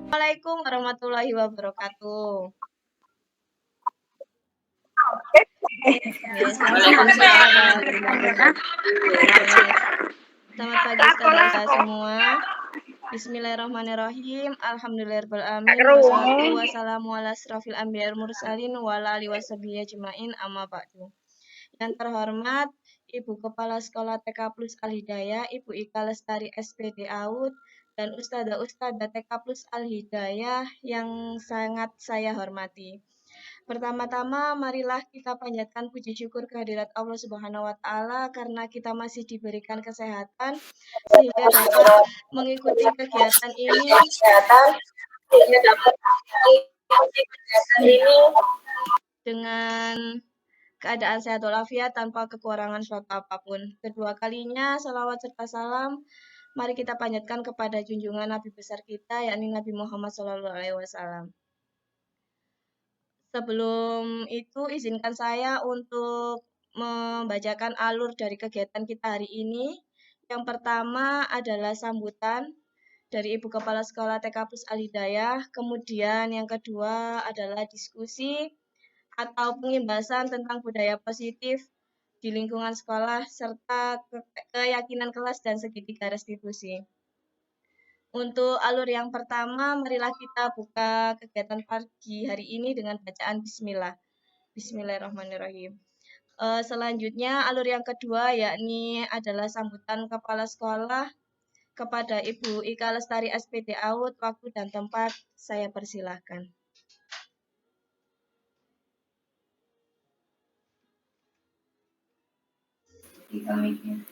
Assalamualaikum warahmatullahi wabarakatuh. Selamat pagi saudara. Selamat pagi saudara semua. Bismillahirrahmanirrahim. Alhamdulillahirabbil alamin. Wassalatu wassalamu ala asrofil anbiya'il mursalin wa ala alihi washabihi ajmain amma ba'du. Yang terhormat Ibu Kepala Sekolah TK Plus Al-Hidayah, Ibu Ika Lestari SPD AUD, dan Ustadzah TK Plus Al-Hidayah yang sangat saya hormati. Pertama-tama, marilah kita panjatkan puji syukur kehadirat Allah Subhanahu wa Ta'ala karena kita masih diberikan kesehatan sehingga dapat mengikuti kegiatan ini dengan keadaan sehat walafiat tanpa kekurangan suatu apapun. Kedua kalinya, salawat serta salam mari kita panjatkan kepada junjungan Nabi besar kita, yakni Nabi Muhammad SAW. Sebelum itu, izinkan saya untuk membacakan alur dari kegiatan kita hari ini. Yang pertama adalah sambutan dari Ibu Kepala Sekolah TK Plus Al-Hidayah. Kemudian yang kedua adalah diskusi atau pengimbasan tentang budaya positif di lingkungan sekolah serta keyakinan kelas dan segitiga restitusi. Untuk alur yang pertama, marilah kita buka kegiatan pagi hari ini dengan bacaan Bismillah. Bismillahirrahmanirrahim. Selanjutnya, alur yang kedua yakni adalah sambutan Kepala Sekolah kepada Ibu Ika Lestari SPD AUD. Waktu dan tempat saya persilahkan.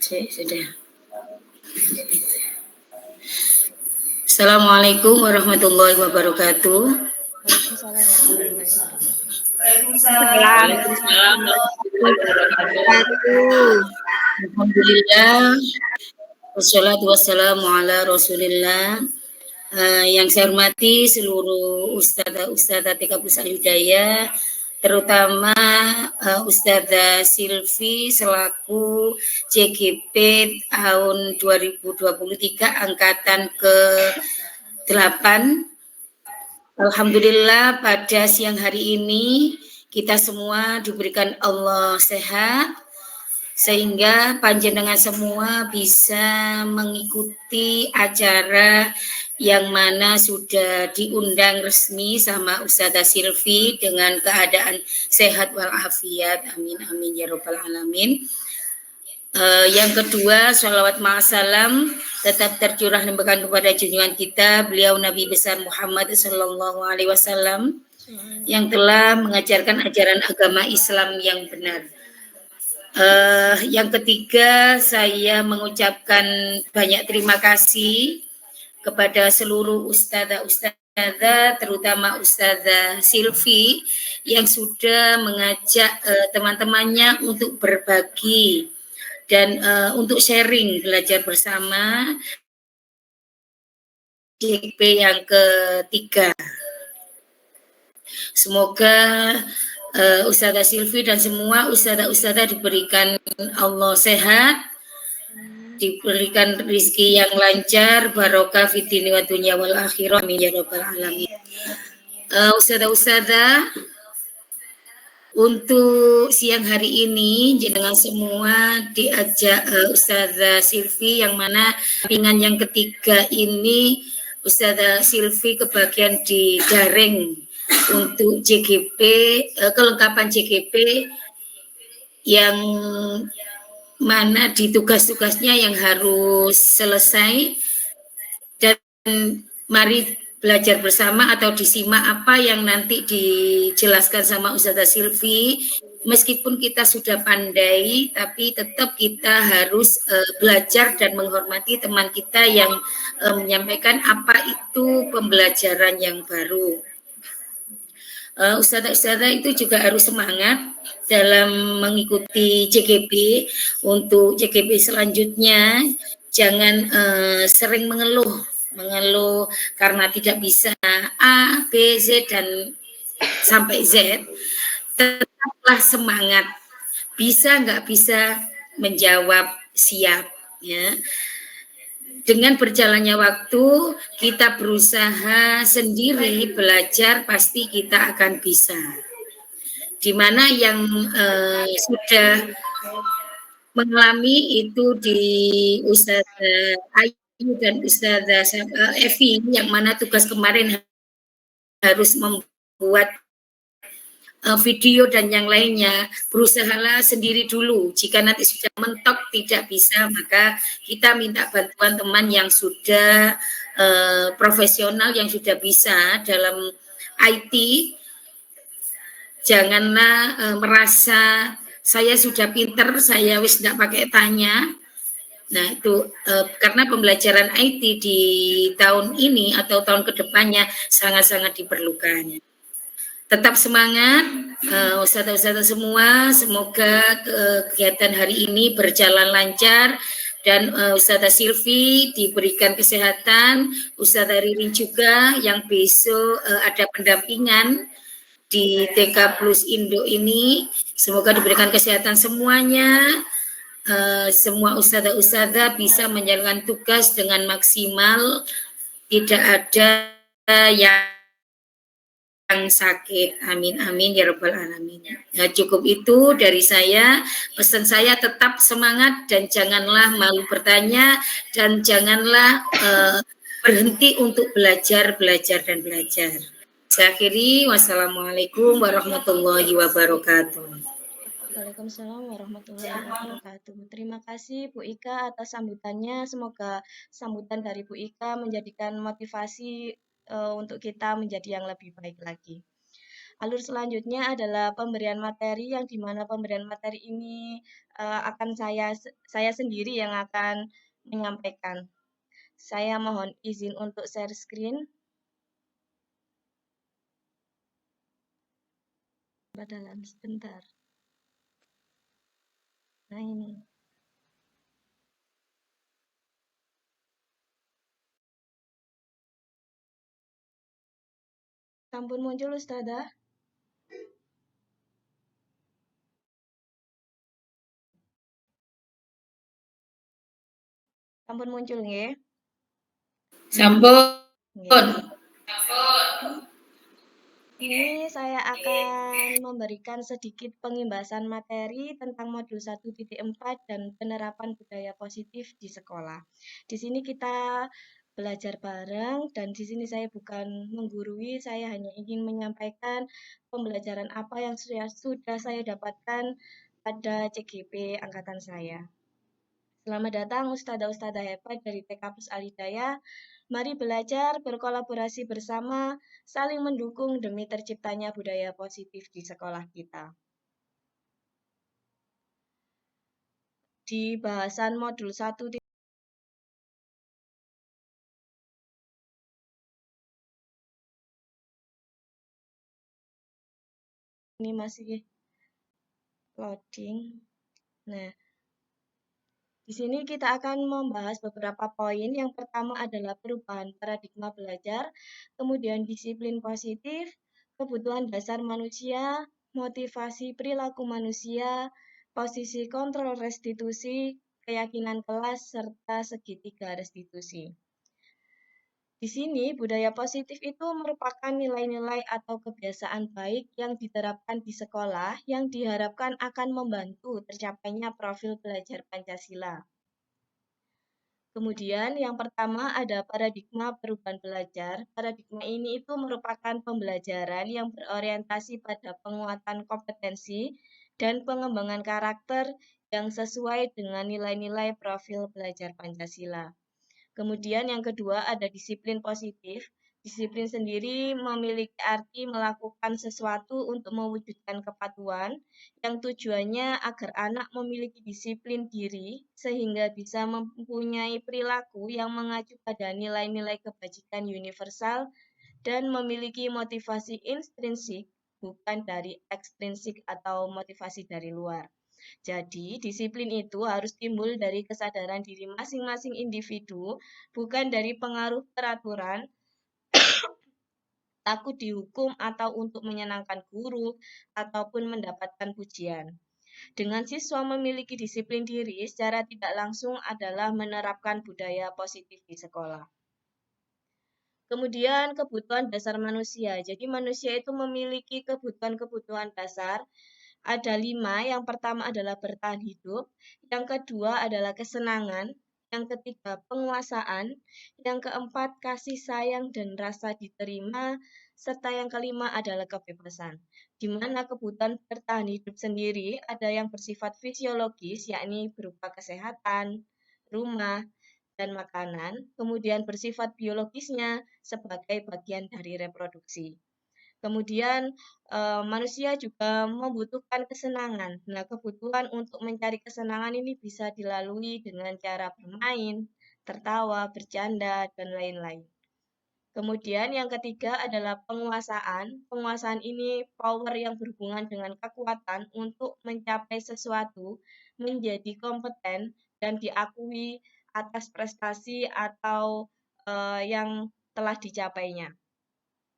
Sudah. Assalamualaikum warahmatullahi wabarakatuh. Waalaikumsalam warahmatullahi wabarakatuh. Waalaikumsalam warahmatullahi wabarakatuh. Alhamdulillah. Wassalatu wassalamu ala Rasulillah. Yang saya hormati seluruh ustadzah TK Plus Al-Hidayah, terutama Ustadzah Silvi selaku JGP tahun 2023 angkatan ke-8. Alhamdulillah pada siang hari ini kita semua diberikan Allah sehat sehingga panjenengan semua bisa mengikuti acara yang mana sudah diundang resmi sama Ustadzah Silvi dengan keadaan sehat walafiat. Amin amin ya rabbal alamin. Yang kedua, sholawat ma'asalam tetap tercurah limpahkan kepada junjungan kita, beliau Nabi besar Muhammad Sallallahu Alaihi Wasallam yang telah mengajarkan ajaran agama Islam yang benar. Yang ketiga, saya mengucapkan banyak terima kasih kepada seluruh ustadzah, terutama Ustadzah Silvi yang sudah mengajak teman-temannya untuk berbagi dan untuk sharing belajar bersama JP yang ketiga. Semoga Ustadzah Silvi dan semua ustadzah diberikan Allah sehat, diberikan rezeki yang lancar, barokah fid dini wa dunya wal akhirah, amin ya rabbal alamin. Ustadzah, untuk siang hari ini jenengan semua diajak Ustadzah Silvi yang mana ringan yang ketiga ini Ustadzah Silvi kebagian di daring untuk JGP, kelengkapan JGP yang mana di tugas-tugasnya yang harus selesai, dan mari belajar bersama atau disimak apa yang nanti dijelaskan sama Ustadzah Silvi. Meskipun kita sudah pandai, tapi tetap kita harus belajar dan menghormati teman kita yang menyampaikan apa itu pembelajaran yang baru. Ustadzah itu juga harus semangat dalam mengikuti JGP. Untuk JGP selanjutnya jangan sering mengeluh karena tidak bisa A, B, Z dan sampai Z. Tetaplah semangat. Bisa nggak bisa menjawab siap ya. dengan berjalannya waktu, kita berusaha sendiri belajar, pasti kita akan bisa. Di mana yang sudah mengalami itu di Ustazah Ayu dan Ustazah Evi, yang mana tugas kemarin harus membuat video dan yang lainnya. Berusahalah sendiri dulu. Jika nanti sudah mentok tidak bisa, maka kita minta bantuan teman yang sudah profesional, yang sudah bisa dalam IT. Janganlah merasa saya sudah pinter, saya wis tidak pakai tanya. Nah itu karena pembelajaran IT di tahun ini atau tahun kedepannya sangat-sangat diperlukan. Tetap semangat ustazah-ustazah semua, semoga kegiatan hari ini berjalan lancar dan Ustazah Silvi diberikan kesehatan, Ustazah Ririn juga yang besok ada pendampingan di TK Plus Indo ini, semoga diberikan kesehatan semuanya, semua ustazah-ustazah bisa menjalankan tugas dengan maksimal, tidak ada yang sakit, amin amin ya rabbal alamin. Nah, cukup itu dari saya. Pesan saya tetap semangat dan janganlah malu bertanya dan janganlah berhenti untuk belajar dan belajar. Saya akhiri, wassalamualaikum warahmatullahi wabarakatuh. Waalaikumsalam warahmatullahi wabarakatuh. Terima kasih Bu Ika atas sambutannya. Semoga sambutan dari Bu Ika menjadikan motivasi untuk kita menjadi yang lebih baik lagi. Alur selanjutnya adalah pemberian materi, yang dimana pemberian materi ini akan saya sendiri yang akan menyampaikan. Saya mohon izin untuk share screen. Badalan sebentar. Nah ini. Sampun muncul Ustazah. Sampun muncul nggih? Sampun. Nggih. Ini saya akan memberikan sedikit pengimbasan materi tentang modul 1.4 dan penerapan budaya positif di sekolah. Di sini kita belajar bareng dan di sini saya bukan menggurui, saya hanya ingin menyampaikan pembelajaran apa yang sudah saya dapatkan pada CGP angkatan saya. Selamat datang Ustadzah-Ustadzah hebat dari TK Plus Al Hidayah. Mari belajar, berkolaborasi bersama, saling mendukung demi terciptanya budaya positif di sekolah kita. Di bahasan modul 1 ini masih loading. Nah, di sini kita akan membahas beberapa poin. Yang pertama adalah perubahan paradigma belajar, kemudian disiplin positif, kebutuhan dasar manusia, motivasi perilaku manusia, posisi kontrol restitusi, keyakinan kelas, serta segitiga restitusi. Di sini, budaya positif itu merupakan nilai-nilai atau kebiasaan baik yang diterapkan di sekolah yang diharapkan akan membantu tercapainya profil belajar Pancasila. Kemudian yang pertama ada paradigma perubahan belajar. Paradigma ini itu merupakan pembelajaran yang berorientasi pada penguatan kompetensi dan pengembangan karakter yang sesuai dengan nilai-nilai profil belajar Pancasila. Kemudian yang kedua ada disiplin positif. Disiplin sendiri memiliki arti melakukan sesuatu untuk mewujudkan kepatuhan yang tujuannya agar anak memiliki disiplin diri sehingga bisa mempunyai perilaku yang mengacu pada nilai-nilai kebajikan universal dan memiliki motivasi intrinsik bukan dari ekstrinsik atau motivasi dari luar. Jadi, disiplin itu harus timbul dari kesadaran diri masing-masing individu, bukan dari pengaruh peraturan, takut dihukum atau untuk menyenangkan guru, ataupun mendapatkan pujian. Dengan siswa memiliki disiplin diri secara tidak langsung adalah menerapkan budaya positif di sekolah. Kemudian kebutuhan dasar manusia. Jadi manusia itu memiliki kebutuhan-kebutuhan dasar. Ada 5, yang pertama adalah bertahan hidup, yang kedua adalah kesenangan, yang ketiga penguasaan, yang keempat kasih sayang dan rasa diterima, serta yang kelima adalah kebebasan. Di mana kebutuhan bertahan hidup sendiri ada yang bersifat fisiologis, yakni berupa kesehatan, rumah, dan makanan, kemudian bersifat biologisnya sebagai bagian dari reproduksi. Kemudian manusia juga membutuhkan kesenangan. Nah, kebutuhan untuk mencari kesenangan ini bisa dilalui dengan cara bermain, tertawa, bercanda, dan lain-lain. Kemudian yang ketiga adalah penguasaan. Penguasaan ini power yang berhubungan dengan kekuatan untuk mencapai sesuatu, menjadi kompeten, dan diakui atas prestasi atau yang telah dicapainya.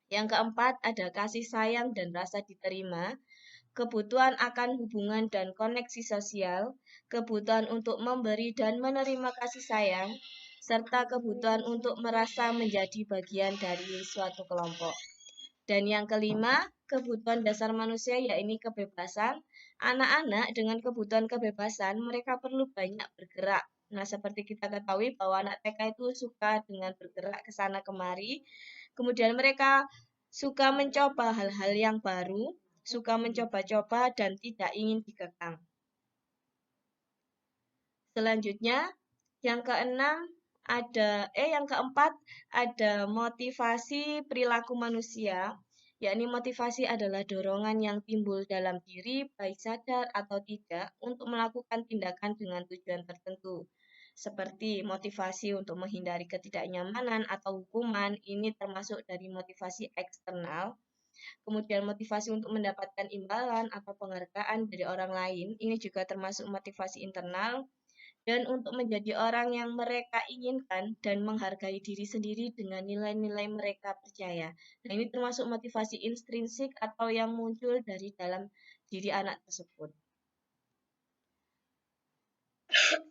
Yang keempat ada kasih sayang dan rasa diterima, kebutuhan akan hubungan dan koneksi sosial, kebutuhan untuk memberi dan menerima kasih sayang, serta kebutuhan untuk merasa menjadi bagian dari suatu kelompok. Dan yang kelima, kebutuhan dasar manusia yaitu kebebasan. Anak-anak dengan kebutuhan kebebasan, mereka perlu banyak bergerak. Nah, seperti kita ketahui bahwa anak TK itu suka dengan bergerak ke sana kemari. Kemudian mereka suka mencoba hal-hal yang baru, suka mencoba-coba dan tidak ingin dikekang. Selanjutnya, yang keempat ada motivasi perilaku manusia, yakni motivasi adalah dorongan yang timbul dalam diri, baik sadar atau tidak, untuk melakukan tindakan dengan tujuan tertentu. Seperti motivasi untuk menghindari ketidaknyamanan atau hukuman, ini termasuk dari motivasi eksternal. Kemudian motivasi untuk mendapatkan imbalan atau penghargaan dari orang lain, ini juga termasuk motivasi internal. Dan untuk menjadi orang yang mereka inginkan dan menghargai diri sendiri dengan nilai-nilai mereka percaya. Nah, ini termasuk motivasi intrinsik atau yang muncul dari dalam diri anak tersebut.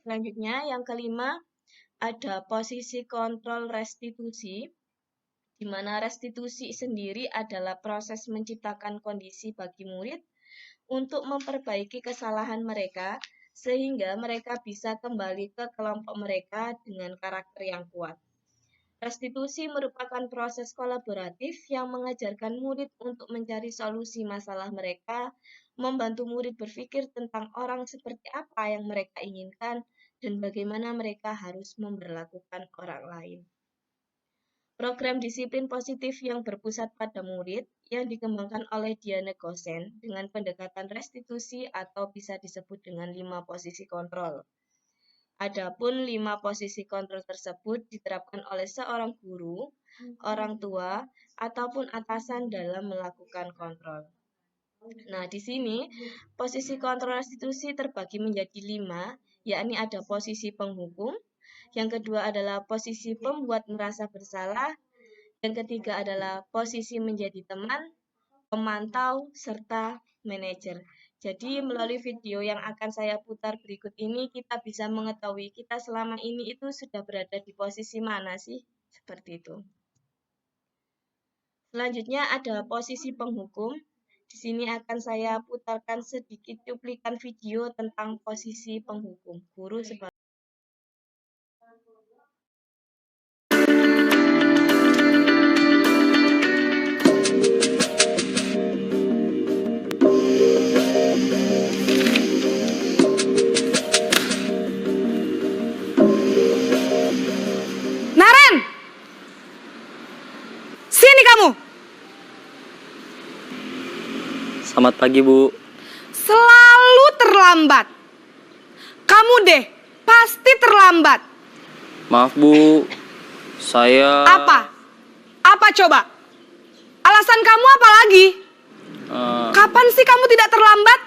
Selanjutnya, yang kelima, ada posisi kontrol restitusi, di mana restitusi sendiri adalah proses menciptakan kondisi bagi murid untuk memperbaiki kesalahan mereka, sehingga mereka bisa kembali ke kelompok mereka dengan karakter yang kuat. Restitusi merupakan proses kolaboratif yang mengajarkan murid untuk mencari solusi masalah mereka, membantu murid berpikir tentang orang seperti apa yang mereka inginkan, dan bagaimana mereka harus memperlakukan orang lain. Program disiplin positif yang berpusat pada murid yang dikembangkan oleh Diana Gosen dengan pendekatan restitusi atau bisa disebut dengan 5 posisi kontrol. Adapun 5 posisi kontrol tersebut diterapkan oleh seorang guru, orang tua, ataupun atasan dalam melakukan kontrol. Nah, di sini posisi kontrol restitusi terbagi menjadi 5, yakni ada posisi penghukum, yang kedua adalah posisi pembuat merasa bersalah, yang ketiga adalah posisi menjadi teman, pemantau, serta manajer. Jadi melalui video yang akan saya putar berikut ini, kita bisa mengetahui kita selama ini itu sudah berada di posisi mana sih? Seperti itu. Selanjutnya ada posisi penghukum. Di sini akan saya putarkan sedikit cuplikan video tentang posisi penghukum. Guru sebagai Naren! Sini kamu! Selamat pagi, Bu. Selalu terlambat. Kamu deh, pasti terlambat. Maaf, Bu. Saya... Apa? Apa coba? Alasan kamu apa lagi? Kapan sih kamu tidak terlambat?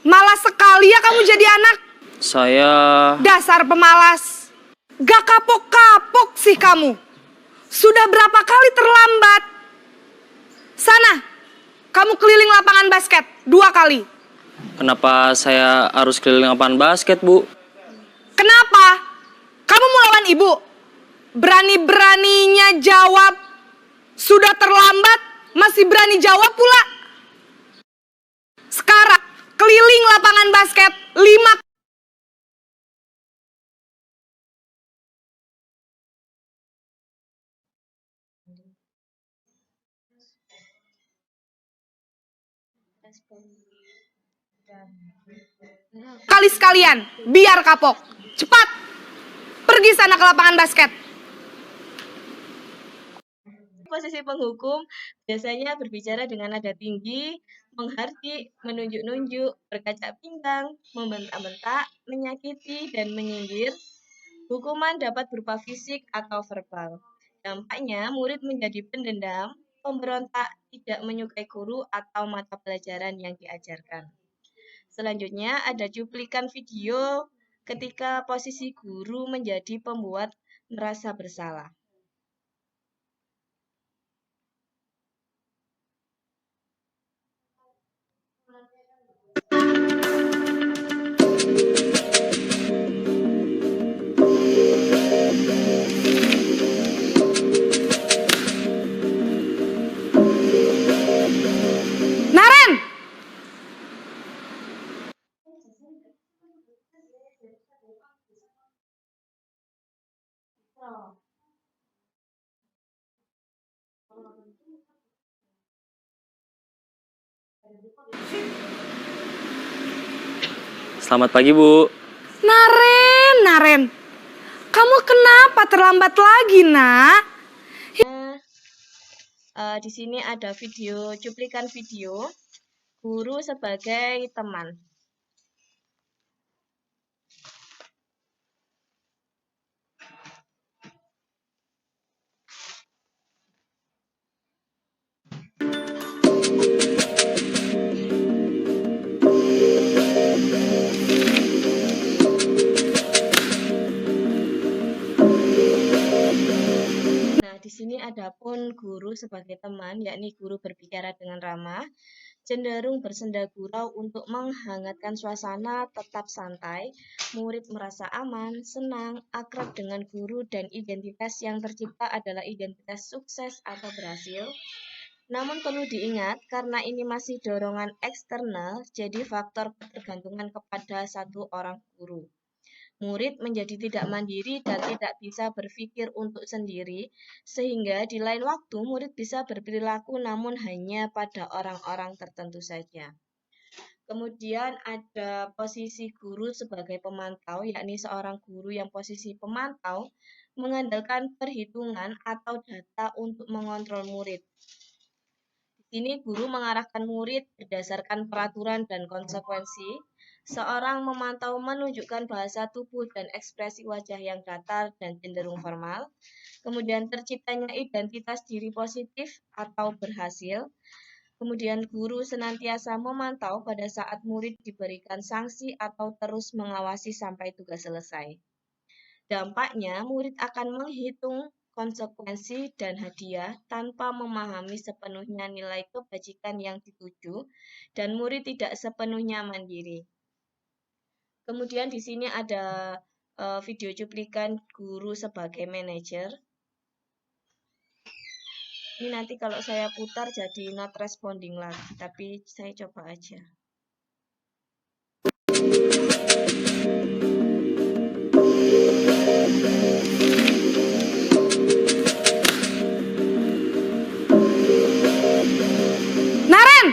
Malas sekali ya kamu jadi anak. Saya... Dasar pemalas. Gak kapok-kapok sih kamu. Sudah berapa kali terlambat? Sana, kamu keliling lapangan basket 2 kali. kenapa saya harus keliling lapangan basket, Bu? Kenapa? Kamu mau lawan ibu? Berani-beraninya jawab. Sudah terlambat, masih berani jawab pula. Sekarang, keliling lapangan basket 5 kali sekalian, biar kapok. Cepat, pergi sana ke lapangan basket. Posisi penghukum biasanya berbicara dengan nada tinggi, menghardik, menunjuk-nunjuk, berkaca pinggang, membentak-bentak, menyakiti, dan menyindir. Hukuman dapat berupa fisik atau verbal. Dampaknya, murid menjadi pendendam, pemberontak, tidak menyukai guru atau mata pelajaran yang diajarkan. Selanjutnya, ada cuplikan video ketika posisi guru menjadi pembuat merasa bersalah. Naren! Selamat pagi, Bu. Naren. Kamu kenapa terlambat lagi, nak? Di sini ada cuplikan video guru sebagai teman. Nah, di sini ada pun guru sebagai teman, yakni guru berbicara dengan ramah, cenderung bersenda gurau untuk menghangatkan suasana, tetap santai, murid merasa aman, senang, akrab dengan guru, dan identitas yang tercipta adalah identitas sukses atau berhasil. Namun perlu diingat, karena ini masih dorongan eksternal, jadi faktor ketergantungan kepada satu orang guru. Murid menjadi tidak mandiri dan tidak bisa berpikir untuk sendiri, sehingga di lain waktu murid bisa berperilaku namun hanya pada orang-orang tertentu saja. Kemudian ada posisi guru sebagai pemantau, yakni seorang guru yang posisi pemantau mengandalkan perhitungan atau data untuk mengontrol murid. Di sini guru mengarahkan murid berdasarkan peraturan dan konsekuensi. Seorang memantau menunjukkan bahasa tubuh dan ekspresi wajah yang datar dan cenderung formal. Kemudian terciptanya identitas diri positif atau berhasil. Kemudian guru senantiasa memantau pada saat murid diberikan sanksi atau terus mengawasi sampai tugas selesai. Dampaknya, murid akan menghitung konsekuensi dan hadiah tanpa memahami sepenuhnya nilai kebajikan yang dituju, dan murid tidak sepenuhnya mandiri. Kemudian di sini ada video cuplikan guru sebagai manajer. Ini nanti kalau saya putar jadi not responding lagi, tapi saya coba aja. Naren!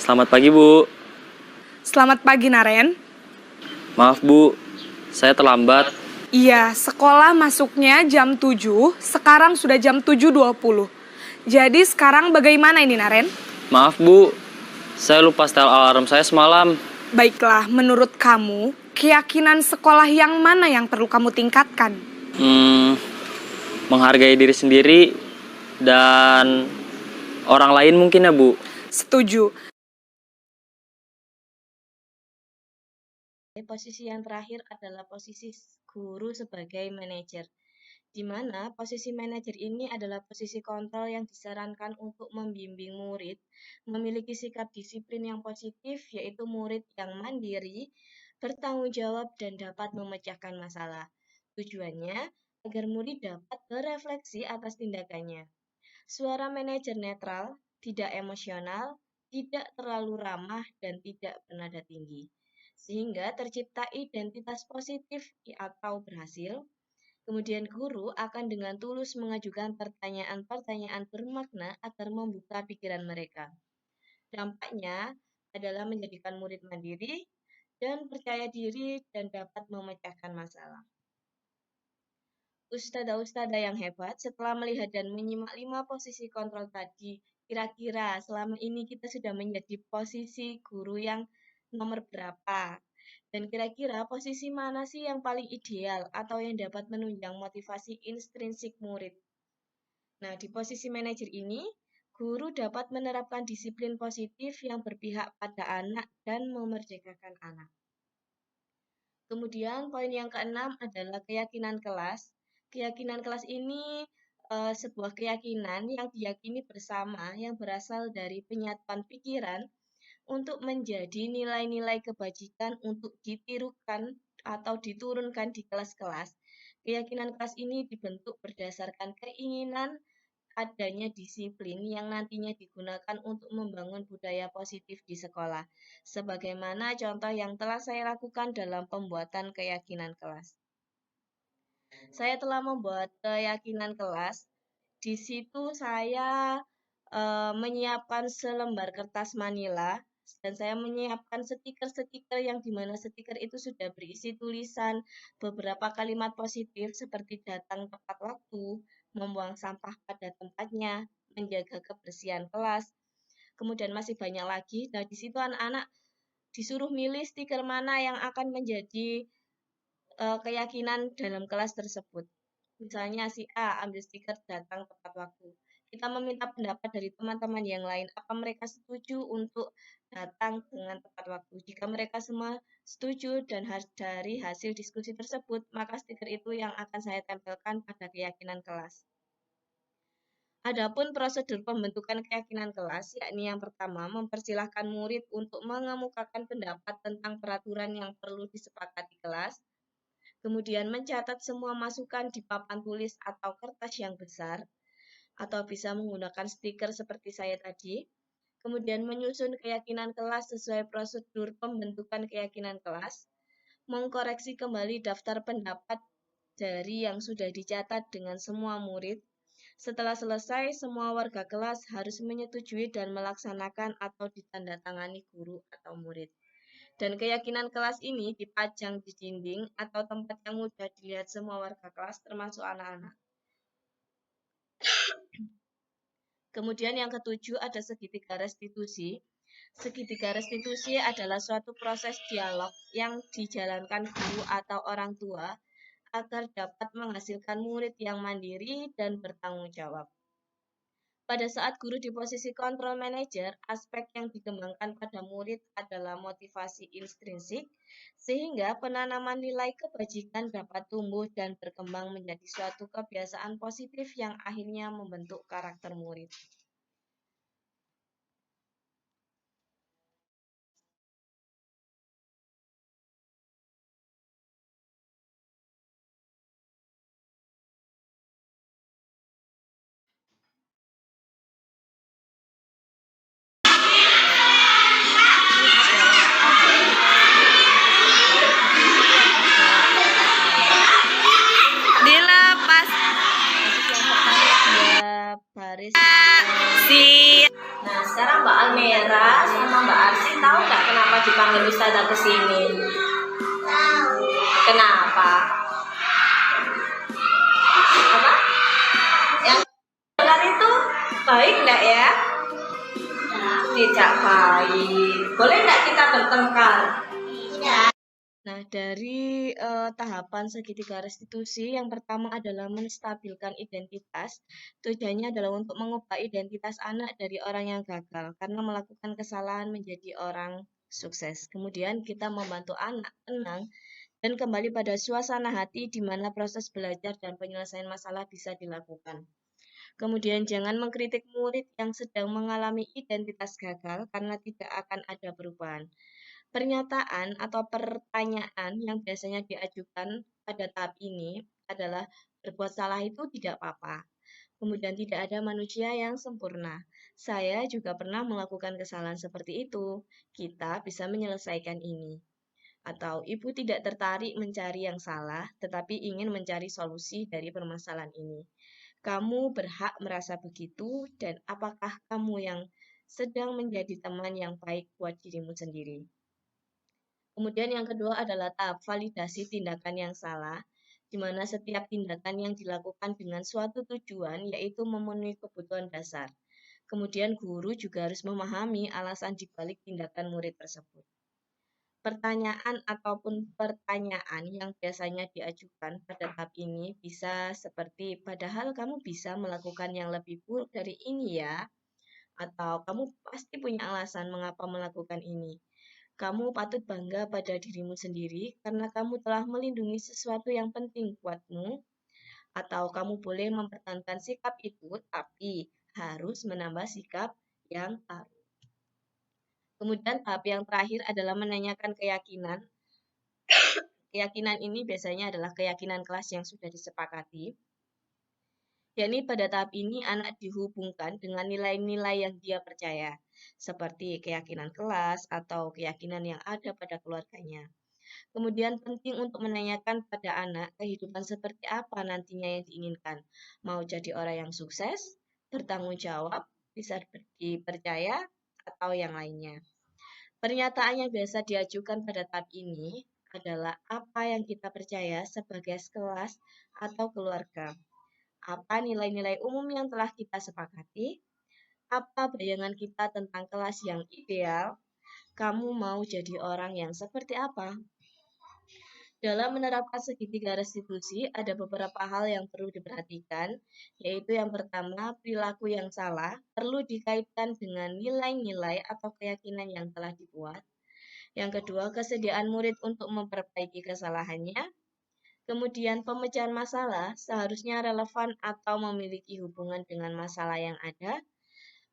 Selamat pagi, Bu. Selamat pagi, Naren. Maaf, Bu. Saya terlambat. Iya, sekolah masuknya jam 7, sekarang sudah jam 7.20. Jadi sekarang bagaimana ini, Naren? Maaf, Bu. Saya lupa setel alarm saya semalam. Baiklah, menurut kamu, keyakinan sekolah yang mana yang perlu kamu tingkatkan? Menghargai diri sendiri dan orang lain mungkin ya, Bu. Setuju. Posisi yang terakhir adalah posisi guru sebagai manajer. di mana posisi manajer ini adalah posisi kontrol yang disarankan untuk membimbing murid memiliki sikap disiplin yang positif, yaitu murid yang mandiri, bertanggung jawab, dan dapat memecahkan masalah. Tujuannya agar murid dapat berefleksi atas tindakannya. Suara manajer netral, tidak emosional, tidak terlalu ramah, dan tidak bernada tinggi. Sehingga tercipta identitas positif atau berhasil. Kemudian guru akan dengan tulus mengajukan pertanyaan-pertanyaan bermakna agar membuka pikiran mereka. Dampaknya adalah menjadikan murid mandiri dan percaya diri dan dapat memecahkan masalah. Ustadzah-ustadzah yang hebat, setelah melihat dan menyimak 5 posisi kontrol tadi, kira-kira selama ini kita sudah menjadi posisi guru yang nomor berapa? Dan kira-kira posisi mana sih yang paling ideal atau yang dapat menunjang motivasi intrinsik murid? Nah, di posisi manajer ini, guru dapat menerapkan disiplin positif yang berpihak pada anak dan memerdekakan anak. Kemudian poin yang keenam adalah keyakinan kelas. Keyakinan kelas ini sebuah keyakinan yang diyakini bersama yang berasal dari penyatuan pikiran untuk menjadi nilai-nilai kebajikan untuk ditirukan atau diturunkan di kelas-kelas. Keyakinan kelas ini dibentuk berdasarkan keinginan adanya disiplin yang nantinya digunakan untuk membangun budaya positif di sekolah, sebagaimana contoh yang telah saya lakukan dalam pembuatan keyakinan kelas. Saya telah membuat keyakinan kelas. Di situ saya menyiapkan selembar kertas manila dan saya menyiapkan stiker-stiker yang dimana stiker itu sudah berisi tulisan beberapa kalimat positif seperti datang tepat waktu, membuang sampah pada tempatnya, menjaga kebersihan kelas. Kemudian masih banyak lagi. Nah, di situ anak-anak disuruh milih stiker mana yang akan menjadi keyakinan dalam kelas tersebut. Misalnya si A ambil stiker datang tepat waktu. Kita meminta pendapat dari teman-teman yang lain, apa mereka setuju untuk datang dengan tepat waktu. Jika mereka semua setuju dan dari hasil diskusi tersebut, maka stiker itu yang akan saya tempelkan pada keyakinan kelas. Adapun prosedur pembentukan keyakinan kelas, yakni yang pertama, mempersilahkan murid untuk mengemukakan pendapat tentang peraturan yang perlu disepakati kelas. Kemudian mencatat semua masukan di papan tulis atau kertas yang besar, atau bisa menggunakan stiker seperti saya tadi. Kemudian menyusun keyakinan kelas sesuai prosedur pembentukan keyakinan kelas. Mengkoreksi kembali daftar pendapat dari yang sudah dicatat dengan semua murid. Setelah selesai, semua warga kelas harus menyetujui dan melaksanakan atau ditandatangani guru atau murid. Dan keyakinan kelas ini dipajang di dinding atau tempat yang mudah dilihat semua warga kelas termasuk anak-anak. Kemudian yang ketujuh ada segitiga restitusi. Segitiga restitusi adalah suatu proses dialog yang dijalankan guru atau orang tua agar dapat menghasilkan murid yang mandiri dan bertanggung jawab. Pada saat guru di posisi kontrol manajer, aspek yang dikembangkan pada murid adalah motivasi intrinsik, sehingga penanaman nilai kebajikan dapat tumbuh dan berkembang menjadi suatu kebiasaan positif yang akhirnya membentuk karakter murid. Dilepas. Baris. Nah, sekarang Mbak Almera sama Mbak Arsi tahu nggak kenapa dipanggil Ustazah ke sini? Tahu. Kenapa? Apa? Yang benar itu baik nggak ya? Tidak baik. Boleh nggak kita bertengkar? Tidak. Nah, dari tahapan segitiga restitusi, yang pertama adalah menstabilkan identitas. Tujuannya adalah untuk mengubah identitas anak dari orang yang gagal karena melakukan kesalahan menjadi orang sukses. Kemudian kita membantu anak tenang dan kembali pada suasana hati di mana proses belajar dan penyelesaian masalah bisa dilakukan. Kemudian jangan mengkritik murid yang sedang mengalami identitas gagal karena tidak akan ada perubahan. Pernyataan atau pertanyaan yang biasanya diajukan pada tahap ini adalah berbuat salah itu tidak apa-apa. Kemudian tidak ada manusia yang sempurna. Saya juga pernah melakukan kesalahan seperti itu. Kita bisa menyelesaikan ini. Atau ibu tidak tertarik mencari yang salah, tetapi ingin mencari solusi dari permasalahan ini. Kamu berhak merasa begitu, dan apakah kamu yang sedang menjadi teman yang baik buat dirimu sendiri? Kemudian yang kedua adalah tahap validasi tindakan yang salah, di mana setiap tindakan yang dilakukan dengan suatu tujuan, yaitu memenuhi kebutuhan dasar. Kemudian guru juga harus memahami alasan dibalik tindakan murid tersebut. Pertanyaan ataupun pertanyaan yang biasanya diajukan pada tahap ini bisa seperti, padahal kamu bisa melakukan yang lebih buruk dari ini ya, atau kamu pasti punya alasan mengapa melakukan ini. Kamu patut bangga pada dirimu sendiri karena kamu telah melindungi sesuatu yang penting buatmu, atau kamu boleh mempertahankan sikap itu, tapi harus menambah sikap yang baru. Kemudian tahap yang terakhir adalah menanyakan keyakinan. Keyakinan ini biasanya adalah keyakinan kelas yang sudah disepakati. Yakni pada tahap ini anak dihubungkan dengan nilai-nilai yang dia percaya, seperti keyakinan kelas atau keyakinan yang ada pada keluarganya. Kemudian penting untuk menanyakan pada anak kehidupan seperti apa nantinya yang diinginkan. Mau jadi orang yang sukses, bertanggung jawab, bisa dipercaya, atau yang lainnya. Pernyataan yang biasa diajukan pada tahap ini adalah apa yang kita percaya sebagai kelas atau keluarga. Apa nilai-nilai umum yang telah kita sepakati? Apa bayangan kita tentang kelas yang ideal? Kamu mau jadi orang yang seperti apa? Dalam menerapkan segitiga restitusi, ada beberapa hal yang perlu diperhatikan, yaitu yang pertama, perilaku yang salah perlu dikaitkan dengan nilai-nilai atau keyakinan yang telah dibuat. Yang kedua, kesediaan murid untuk memperbaiki kesalahannya. Kemudian, pemecahan masalah seharusnya relevan atau memiliki hubungan dengan masalah yang ada.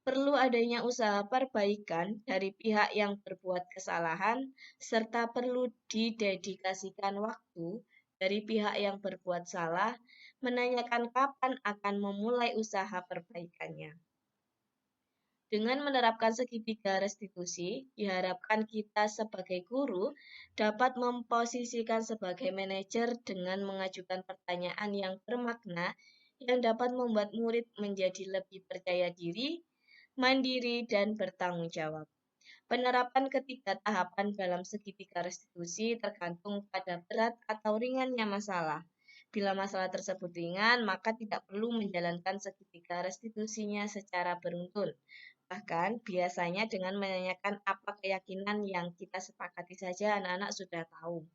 Perlu adanya usaha perbaikan dari pihak yang berbuat kesalahan, serta perlu didedikasikan waktu dari pihak yang berbuat salah, menanyakan kapan akan memulai usaha perbaikannya. Dengan menerapkan segitiga restitusi, diharapkan kita sebagai guru dapat memposisikan sebagai manajer dengan mengajukan pertanyaan yang bermakna yang dapat membuat murid menjadi lebih percaya diri, mandiri, dan bertanggung jawab. Penerapan ketiga tahapan dalam segitiga restitusi tergantung pada berat atau ringannya masalah. Bila masalah tersebut ringan, maka tidak perlu menjalankan segitiga restitusinya secara beruntun. Bahkan, biasanya dengan menanyakan apa keyakinan yang kita sepakati saja, anak-anak sudah tahu.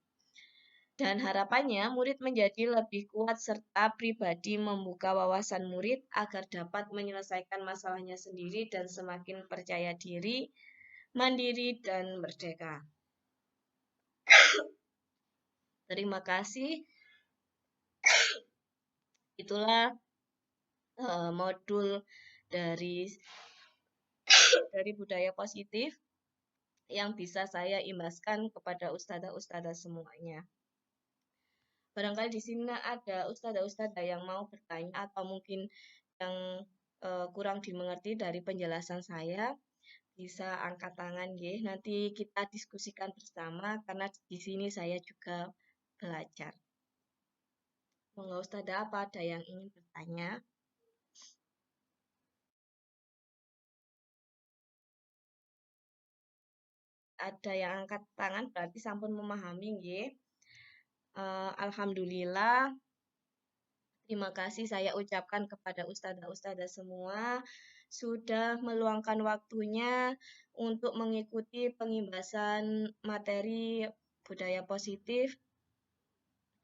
Dan harapannya murid menjadi lebih kuat serta pribadi membuka wawasan murid agar dapat menyelesaikan masalahnya sendiri dan semakin percaya diri, mandiri, dan merdeka. Terima kasih. Itulah modul dari budaya positif yang bisa saya imbaskan kepada ustadzah-ustadzah semuanya. Barangkali di sini ada ustadzah-ustadzah yang mau bertanya atau mungkin yang kurang dimengerti dari penjelasan saya, bisa angkat tangan ya. Nanti kita diskusikan bersama karena di sini saya juga belajar. Monggo ustadzah, apa ada yang ingin bertanya? Ada yang angkat tangan berarti sampun memahami nggih. Alhamdulillah. Terima kasih saya ucapkan kepada ustadzah-ustadzah semua sudah meluangkan waktunya untuk mengikuti pengimbasan materi budaya positif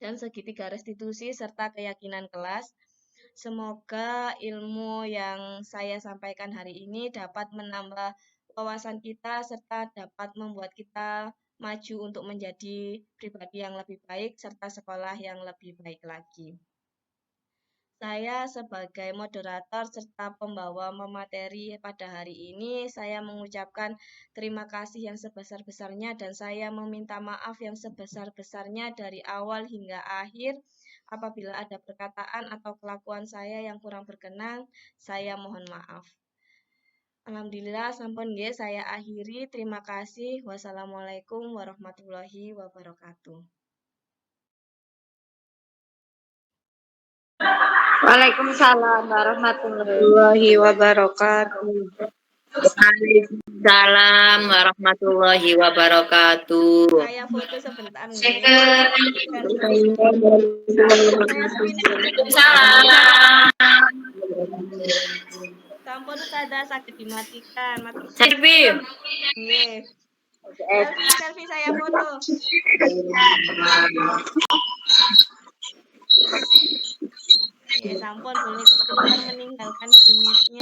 dan segitiga restitusi serta keyakinan kelas. Semoga ilmu yang saya sampaikan hari ini dapat menambah wawasan kita serta dapat membuat kita maju untuk menjadi pribadi yang lebih baik serta sekolah yang lebih baik lagi. Saya sebagai moderator serta pembawa pemateri pada hari ini, saya mengucapkan terima kasih yang sebesar-besarnya dan saya meminta maaf yang sebesar-besarnya dari awal hingga akhir. Apabila ada perkataan atau kelakuan saya yang kurang berkenan, saya mohon maaf. Alhamdulillah, sampun nggih saya akhiri. Terima kasih. Wassalamualaikum warahmatullahi wabarakatuh. Waalaikumsalam warahmatullahi wabarakatuh. Waalaikumsalam warahmatullahi wabarakatuh. Saya foto sebentar nih. Saya screenshot sebentar. Sampun Ustazah sakit dimatikan. Selfie. Nggih. Selfie saya foto. Ya, sampun boleh keluar meninggalkan gimmicknya.